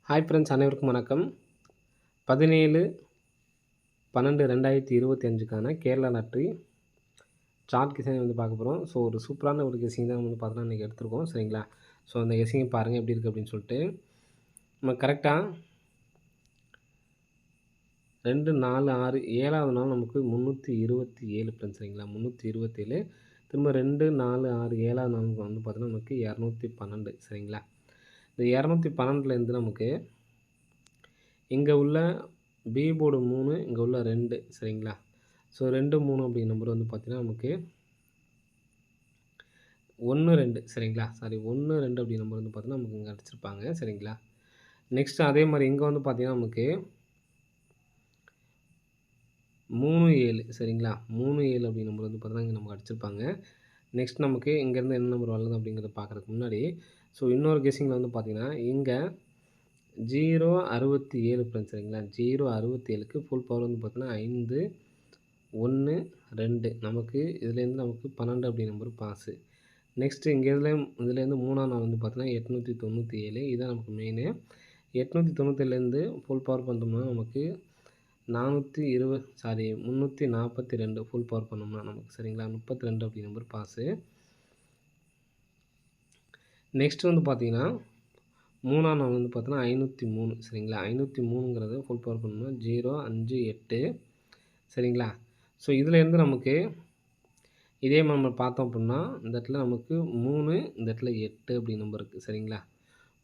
Hi friends, அனைவருக்கும் வணக்கம். 17/12/2025க்கான Kerala lottery chart guessing வந்து பார்க்க போகிறோம். ஸோ ஒரு சூப்பரான ஒரு கெஸ்ஸிங் தான் வந்து பார்த்தோன்னா இன்றைக்கி எடுத்துருக்கோம். சரிங்களா? ஸோ அந்த கெஸ்ஸிங்கை பாருங்கள் எப்படி இருக்குது அப்படின்னு சொல்லிட்டு. நம்ம கரெக்டாக 2, 4, 6 7வது நாள் நமக்கு 327 ஃப்ரெண்ட்ஸ். சரிங்களா? 327. திரும்ப 2, 4, 6 7வது நாளுக்கு வந்து பார்த்தோன்னா நமக்கு 212. சரிங்களா? இந்த 212லேருந்து நமக்கு இங்கே உள்ள பி போர்டு 3, இங்கே உள்ள 2. சரிங்களா? ஸோ 2, 3 அப்படிங்கிற நம்பர் வந்து பார்த்தீங்கன்னா நமக்கு 1, 2. சரிங்களா? சாரி 1, 2 அப்படிங்கிற நம்பர் வந்து பார்த்தீங்கன்னா நமக்கு இங்கே அடிச்சிருப்பாங்க. சரிங்களா? நெக்ஸ்ட் அதே மாதிரி இங்கே வந்து பார்த்தீங்கன்னா நமக்கு 3, 7. சரிங்களா? 3, 7 அப்படிங்கிற நம்பர் வந்து பார்த்தீங்கன்னா இங்கே நமக்கு அடிச்சிருப்பாங்க. நெக்ஸ்ட் நமக்கு இங்கேருந்து என்ன நம்பர் வருது அப்படிங்கிறத பார்க்குறதுக்கு முன்னாடி ஸோ இன்னொரு கெஸ்ஸிங்கில் வந்து பார்த்தீங்கன்னா இங்கே 067 ஃப்ரெண்ட்ஸ். சரிங்களா? 067க்கு ஃபுல் பவர் வந்து பார்த்தீங்கன்னா 5, 1, 2. நமக்கு இதுலேருந்து நமக்கு 12 அப்படி நம்பர் பாஸு. நெக்ஸ்ட்டு இங்கே இதுலேருந்து 3ஆம் நாள் வந்து பார்த்தீங்கன்னா 897. இதுதான் நமக்கு மெயினு. 897லேருந்து ஃபுல் பவர் பண்ணோம்னா நமக்கு 342 ஃபுல் பவர் பண்ணோம்னா நமக்கு. சரிங்களா? 32 அப்படி நம்பர் பாஸு. நெக்ஸ்ட் வந்து பார்த்தீங்கன்னா 3ஆம் நாள் வந்து பார்த்தீங்கன்னா 503. சரிங்களா? 503ங்கிறது ஃபுல் பவர் பண்ணோம்னா 058. சரிங்களா? ஸோ இதுலேருந்து நமக்கு இதே மாதிரி நம்ம பார்த்தோம் அப்படின்னா இந்த இடத்துல நமக்கு 3, இந்த இடத்துல 8 அப்படி நம்பர் இருக்குது. சரிங்களா?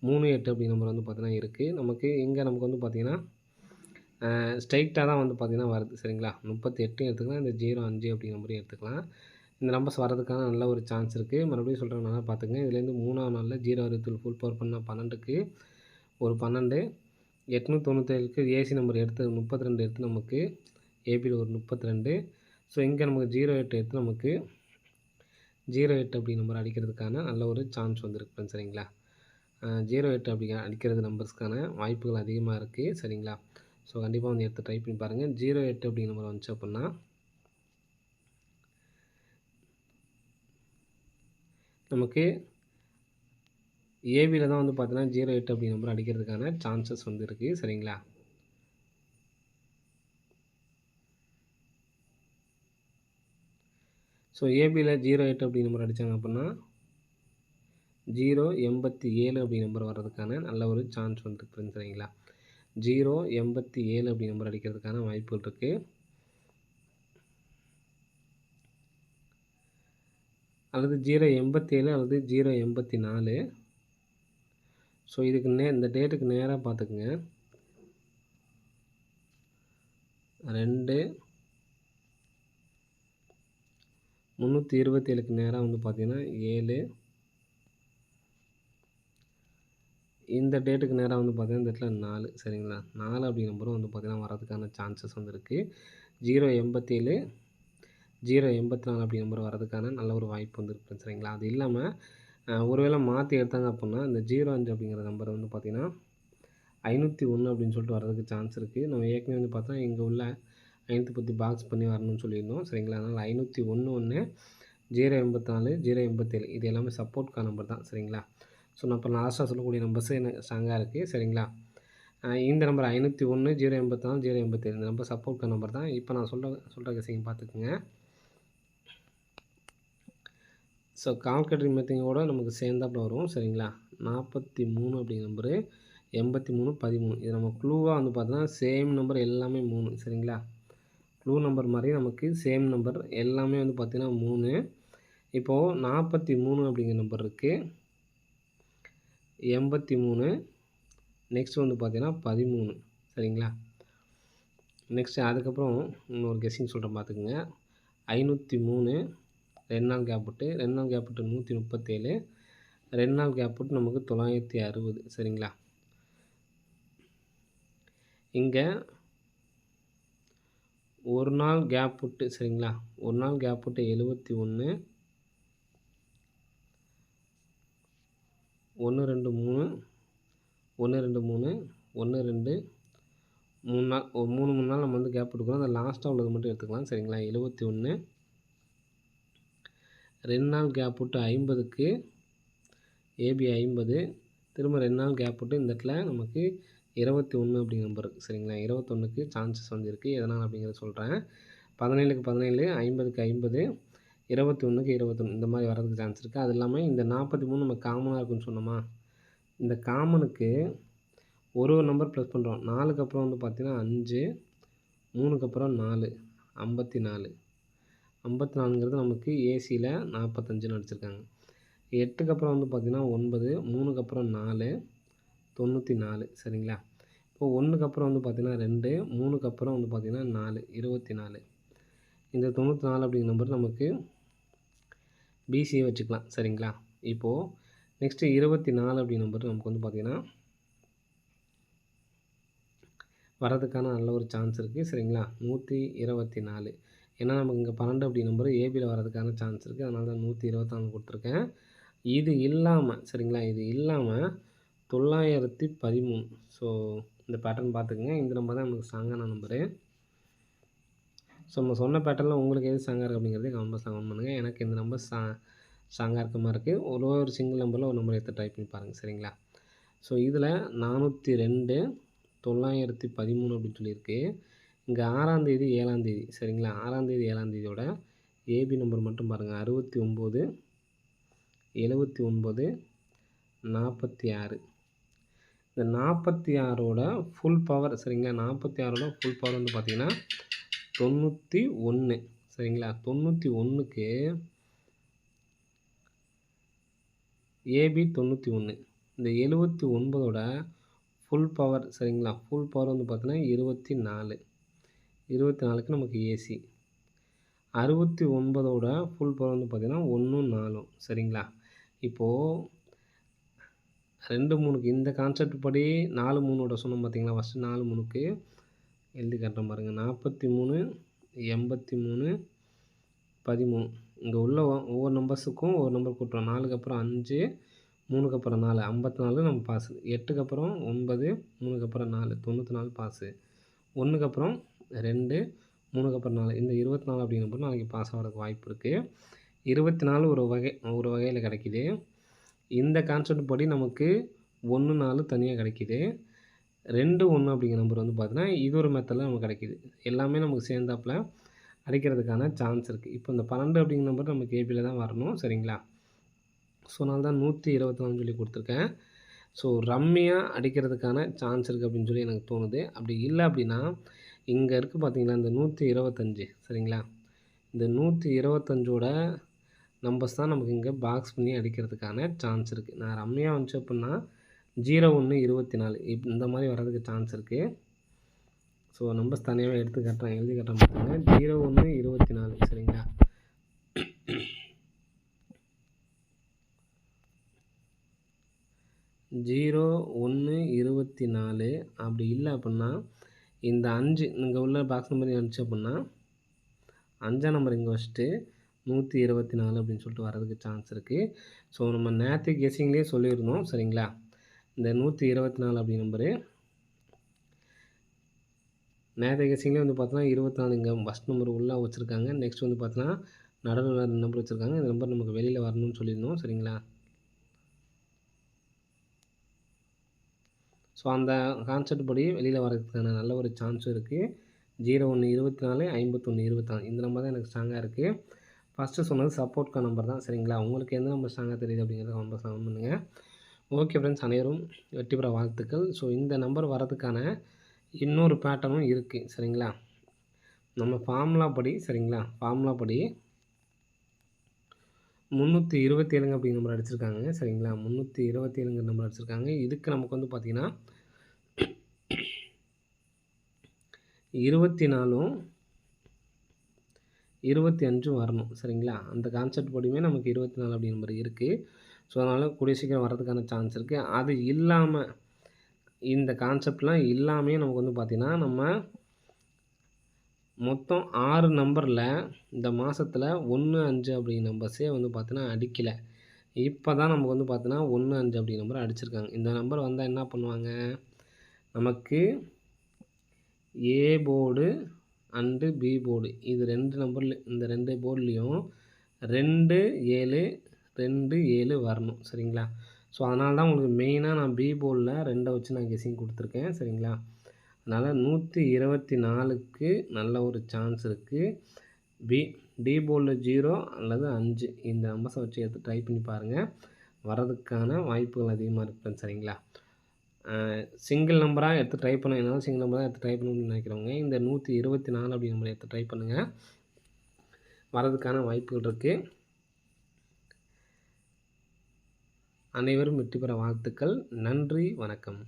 3, 8 அப்படி நம்பர் வந்து பார்த்தீங்கன்னா இருக்குது. நமக்கு இங்கே நமக்கு வந்து பார்த்தீங்கன்னா ஸ்ட்ரைட்டாக தான் வந்து பார்த்தீங்கன்னா வருது. சரிங்களா? 38 எடுத்துக்கலாம், இந்த 05 அப்படி நம்பரையும் எடுத்துக்கலாம். இந்த நம்பர்ஸ் வரதுக்கான நல்ல ஒரு சான்ஸ் இருக்குது. மறுபடியும் சொல்கிறேன், நல்லா பார்த்துங்க. இதுலேருந்து 3ஆம் நாளில் 0 ஃபுல் பவர் பண்ணால் 12க்கு ஒரு 12, 897க்கு ஏசி நம்பர் எடுத்து 32 எடுத்து நமக்கு ஏபியில் ஒரு 32. ஸோ இங்கே நமக்கு 08 எடுத்து நமக்கு 08 அப்படி நம்பர் அடிக்கிறதுக்கான நல்ல ஒரு சான்ஸ் வந்துருக்கு. சரிங்களா? 08 அப்படி அடிக்கிறது நம்பர்ஸ்க்கான வாய்ப்புகள் அதிகமாக இருக்குது. சரிங்களா? ஸோ கண்டிப்பாக வந்து எடுத்து ட்ரை பண்ணி பாருங்கள். 08 அப்படி நம்பர் வந்துச்சு அப்படின்னா நமக்கு ஏபியில் தான் வந்து பார்த்தீங்கன்னா 08 அப்படி நம்பர் அடிக்கிறதுக்கான சான்சஸ் வந்து இருக்குது. சரிங்களா? ஸோ ஏபியில் 08 அப்படி நம்பர் அடித்தாங்க அப்படின்னா 087 அப்படி நம்பர் வர்றதுக்கான நல்ல ஒரு சான்ஸ் வந்துருக்கு. சரிங்களா? 087 அப்படி நம்பர் அடிக்கிறதுக்கான வாய்ப்புகள் இருக்குது. அல்லது 087 அல்லது 084. ஸோ இதுக்கு இந்த டேட்டுக்கு நேராக பார்த்துக்குங்க. 2, 327க்கு நேராக வந்து பார்த்தீங்கன்னா 7. இந்த டேட்டுக்கு நேராக வந்து பார்த்தீங்கன்னா இந்த இடத்துல 4. சரிங்களா? 4 அப்படி நம்பரும் வந்து பார்த்தீங்கன்னா வரதுக்கான சான்சஸ் வந்து இருக்குது. 087, 084 அப்படி நம்பர் வரதுக்கான நல்ல ஒரு வாய்ப்பு வந்து இருக்குது. சரிங்களா? அது இல்லாமல் ஒருவேளை மாற்றி எடுத்தாங்க அப்படின்னா இந்த 05 அப்படிங்கிற நம்பர் வந்து பார்த்தீங்கன்னா 501 அப்படின்னு சொல்லிட்டு வரதுக்கு சான்ஸ் இருக்குது. நம்ம ஏற்கனவே வந்து பார்த்தா இங்கே உள்ள 510 பாக்ஸ் பண்ணி வரணும்னு சொல்லியிருந்தோம். சரிங்களா? அதனால் 501, 084, 087 இது எல்லாமே சப்போர்ட்கான நம்பர் தான். சரிங்களா? ஸோ நான் இப்போ லாஸ்ட்டாக சொல்லக்கூடிய நம்பர்ஸு எனக்கு ஸ்ட்ராங்காக இருக்குது. சரிங்களா? இந்த நம்பர் 501, 084, 087 இந்த நம்பர் சப்போர்ட்கான நம்பர் தான். இப்போ நான் சொல்கிற கெஸ்ஸிங் பார்த்துக்குங்க. ஸோ கால்குலேட்டர் மெத்தடோட நமக்கு சேர்ந்தாப்புல வரும். சரிங்களா? 43 அப்படிங்கிற நம்பரு, 83, 13 இது நம்ம க்ளூவாக வந்து பார்த்தோன்னா சேம் நம்பர் எல்லாமே 3. சரிங்களா? க்ளூ நம்பர் மாதிரி நமக்கு சேம் நம்பர் எல்லாமே வந்து பார்த்திங்கன்னா 3. இப்போது 43 அப்படிங்கிற நம்பர் இருக்குது, 83, நெக்ஸ்ட் வந்து பார்த்தீங்கன்னா 13. சரிங்களா? நெக்ஸ்ட்டு அதுக்கப்புறம் இன்னொரு கெஸ்ஸிங் சொல்கிறேன் பார்த்துக்குங்க. 503, 2 நாள் கேப் விட்டு 137, 2 நாள் கேப் விட்டு நமக்கு 960. சரிங்களா? இங்கே ஒரு நாள் கேப் விட்டு, சரிங்களா, ஒரு நாள் கேப் விட்டு 71, 1, 2, 3, 1, 2, 3, 1, 2, 3 நாள், ஒரு 3 நாள் நம்ம வந்து கேப் விட்டுக்கிறோம். அந்த லாஸ்ட்டாக உள்ளது மட்டும் எடுத்துக்கலாம். சரிங்களா? 71, 2 நாள் கேப் விட்டு 50க்கு ஏபி 50, திரும்ப 2 நாள் கேப் விட்டு இந்த இடத்துல நமக்கு 21 அப்படிங்கிற நம்பர் இருக்குது சரிங்களா. 21க்கு சான்சஸ் வந்து இருக்குது. எதனால் அப்படிங்கிறத சொல்கிறேன். 17க்கு 17, 50க்கு 50, 21க்கு 21 இந்த மாதிரி வரதுக்கு சான்ஸ் இருக்குது. அது இல்லாமல் இந்த 43 நம்ம காமனாக இருக்குன்னு சொன்னோமா, இந்த காமனுக்கு ஒரு நம்பர் ப்ளஸ் பண்ணுறோம். 4க்கு அப்புறம் வந்து பார்த்தீங்கன்னா 5, 3க்கு அப்புறம் 4, 54. 54ங்கிறது நமக்கு ஏசியில் 45ன்னு அடிச்சிருக்காங்க. 8க்கு அப்புறம் வந்து பார்த்தீங்கன்னா 9, 3க்கு அப்புறம் 4, 94 சரிங்களா. இப்போ 1க்கு அப்புறம் வந்து பார்த்தீங்கன்னா 2, 3க்கு அப்புறம் வந்து பார்த்தீங்கன்னா 4, 24. இந்த 94 அப்படிங்கிற நம்பர் நமக்கு பிசியை வச்சுக்கலாம் சரிங்களா. இப்போது நெக்ஸ்ட்டு 24 அப்படிங்கிற நம்பர் நமக்கு வந்து பார்த்திங்கன்னா வரதுக்கான நல்ல ஒரு சான்ஸ் இருக்குது சரிங்களா. 124 ஏன்னா நமக்கு இங்கே 12 அப்படி நம்பர் ஏபியில் வரதுக்கான சான்ஸ் இருக்குது. அதனால தான் 124 கொடுத்துருக்கேன். இது இல்லாமல் சரிங்களா, இது இல்லாமல் 913. ஸோ இந்த பேட்டர்ன் பார்த்துக்குங்க. இந்த நம்பர் தான் நமக்கு ஸ்ட்ராங்கான நம்பரு. ஸோ நம்ம சொன்ன பேட்டர்னில் உங்களுக்கு எது ஸ்ட்ராங்காக இருக்குது அப்படிங்கிறதே கமெண்ட் கமெண்ட் பண்ணுங்கள். எனக்கு இந்த நம்பர் ஸ்ட்ராங்காக இருக்க மாதிரி இருக்குது. ஒரு சிங்கிள் நம்பரில் ஒரு நம்பர் எடுத்து ட்ரை பண்ணி பாருங்கள் சரிங்களா. ஸோ இதில் 402, 913 அப்படின்னு சொல்லியிருக்கு. இங்கே 6ஆம் தேதி 7ஆம் தேதி சரிங்களா. 6ஆம் தேதி 7ஆம் தேதியோட ஏபி நம்பர் மட்டும் பாருங்கள். 69, 79, 46. இந்த 46ஓட ஃபுல் பவர் சரிங்களா. 46ஓட ஃபுல் பவர் வந்து பார்த்திங்கன்னா 91 சரிங்களா. 91க்கு ஏபி 91. இந்த 79ஓட ஃபுல் பவர் சரிங்களா. ஃபுல் பவர் வந்து பார்த்தீங்கன்னா 24. 24க்கு நமக்கு ஏசி. 69ஓட ஃபுல் பவர் வந்து பார்த்திங்கன்னா 1, 4 சரிங்களா. இப்போது 2, 3க்கு இந்த கான்செப்ட் படி 4, 3ஓட சொன்னோம் பார்த்தீங்களா. ஃபஸ்ட்டு 4, 3க்கு எழுதி காட்டுறேன் பாருங்கள். 43, 83, 13. இங்கே உள்ள ஒவ்வொரு நம்பர்ஸுக்கும் ஒவ்வொரு நம்பர் கூட்டுறோம். 4க்கு அப்புறம் 5, 3க்கு அப்புறம் 4, 54 நம்ம பாஸு. 8க்கு அப்புறம் 9, 3க்கு அப்புறம் 4, 94 பாஸு. 1க்கு அப்புறம் 2, 3க்கு அப்புறம் 4, இந்த 24 அப்படிங்கிற நம்பர் நாளைக்கு பாஸ் ஆகிறதுக்கு வாய்ப்பு இருக்குது. 24 ஒரு வகையில் கிடைக்கிது. இந்த கான்செப்ட் படி நமக்கு 1, 4 தனியாக கிடைக்கிது. 2, 1 அப்படிங்கிற நம்பர் வந்து பார்த்தீங்கன்னா இது ஒரு மெத்தடில் நமக்கு கிடைக்கிது. எல்லாமே நமக்கு சேர்ந்தாப்பில் அடிக்கிறதுக்கான சான்ஸ் இருக்குது. இப்போ இந்த 12 அப்படிங்கிற நம்பர் நமக்கு ஏபியில் தான் வரணும் சரிங்களா. ஸோ அதனால தான் 124 சொல்லி கொடுத்துருக்கேன். ஸோ ரம்மியாக அடிக்கிறதுக்கான சான்ஸ் இருக்குது அப்படின்னு சொல்லி எனக்கு தோணுது. அப்படி இல்லை அப்படின்னா இங்கே இருக்குது பார்த்தீங்களா இந்த 125 சரிங்களா. இந்த 125ஓட நம்பர்ஸ் தான் நமக்கு இங்கே பாக்ஸ் பண்ணி அடிக்கிறதுக்கான சான்ஸ் இருக்குது. நான் ரம்மியாக வந்துச்சு அப்படின்னா 01, 24 இந்த மாதிரி வர்றதுக்கு சான்ஸ் இருக்குது. ஸோ நம்பர்ஸ் தனியாகவே எழுதி காட்டுறேன் பார்த்துங்க. 01, 24 சரிங்களா. 01, 24 அப்படி இல்லை அப்படின்னா இந்த 5 இங்கே உள்ள பாக்ஸ் நம்பர் வந்துச்சு அப்படின்னா 5ஆம் நம்பர் இங்கே வச்சுட்டு 124 அப்படின்னு சொல்லிட்டு வரதுக்கு சான்ஸ் இருக்குது. ஸோ நம்ம நேற்று கெஸிங்லேயே சொல்லியிருந்தோம் சரிங்களா. இந்த 124 அப்படி நம்பரு நேற்று கெஸிங்லேயே வந்து பார்த்தோன்னா 24 இங்கே ஃபஸ்ட் நம்பர் உள்ளே வச்சுருக்காங்க. நெக்ஸ்ட் வந்து பார்த்தோன்னா நடுவில் நம்பர் வச்சுருக்காங்க. இந்த நம்பர் நமக்கு வெளியில் வரணும்னு சொல்லியிருந்தோம் சரிங்களா. ஸோ அந்த கான்செப்ட் படி வெளியில் வரதுக்கான நல்ல ஒரு சான்ஸும் இருக்குது. 01, 24, 51, 24 இந்த நம்பர் தான் எனக்கு ஸ்ட்ராங்காக இருக்குது. ஃபஸ்ட்டு சொன்னது சப்போர்ட்கான நம்பர் தான் சரிங்களா. உங்களுக்கு எந்த நம்பர் ஸ்ட்ராங்காக தெரியுது அப்படிங்கிறத கமெண்ட் பண்ணுங்கள். ஓகே ஃப்ரெண்ட்ஸ், அனைவரும் வெற்றி பெற வாழ்த்துக்கள். ஸோ இந்த நம்பர் வரதுக்கான இன்னொரு பேட்டர்னும் இருக்குது சரிங்களா. நம்ம ஃபார்முலா படி சரிங்களா, ஃபார்முலா படி 327 அப்படிங்கிற நம்பர் அடிச்சிருக்காங்க சரிங்களா. 327 நம்பர் அடிச்சிருக்காங்க. இதுக்கு நமக்கு வந்து பார்த்திங்கன்னா 24, 25 வரணும் சரிங்களா. அந்த கான்செப்ட் படியுமே நமக்கு 24 அப்படி நம்பர் இருக்குது. ஸோ அதனால் கூடிய சீக்கிரம் வரதுக்கான சான்ஸ் இருக்குது. அது இல்லாமல் இந்த கான்செப்ட்லாம் இல்லாமே நமக்கு வந்து பார்த்திங்கன்னா நம்ம மொத்தம் 6 நம்பரில் இந்த மாதத்தில் 1, 5 அப்படிங்கிற நம்பர்ஸே வந்து பார்த்தீங்கன்னா அடிக்கலை. இப்போ தான் நமக்கு வந்து பார்த்தீங்கன்னா 1, 5 அப்படிங்கிற நம்பர் அடிச்சிருக்காங்க. இந்த நம்பர் வந்தால் என்ன பண்ணுவாங்க, நமக்கு A board and B board இது 2 நம்பரில் இந்த 2 போர்ட்லேயும் 2, 7, 2, 7 வரணும் சரிங்களா. ஸோ அதனால தான் உங்களுக்கு மெயினாக நான் பி போர்டில் 2 வச்சு நான் கெஸ்ஸிங் கொடுத்துருக்கேன். சரிங்களா? அதனால் 124க்கு நல்ல ஒரு சான்ஸ் இருக்குது. டி போர்டில் 0 அல்லது 5 இந்த நம்பர்ஸை வச்சு எடுத்து ட்ரை பண்ணி பாருங்கள். வர்றதுக்கான வாய்ப்புகள் அதிகமாக இருக்குது. சரிங்களா? சிங்கிள் நம்பராக எடுத்து ட்ரை பண்ண என்னால் சிங்கிள் நம்பராக எடுத்து ட்ரை பண்ணணும்னு நினைக்கிறவங்க இந்த 124 அப்படி நம்பரை எடுத்து ட்ரை பண்ணுங்கள். வர்றதுக்கான வாய்ப்புகள் இருக்குது. அனைவரும் வெற்றி பெற வாழ்த்துக்கள். நன்றி, வணக்கம்.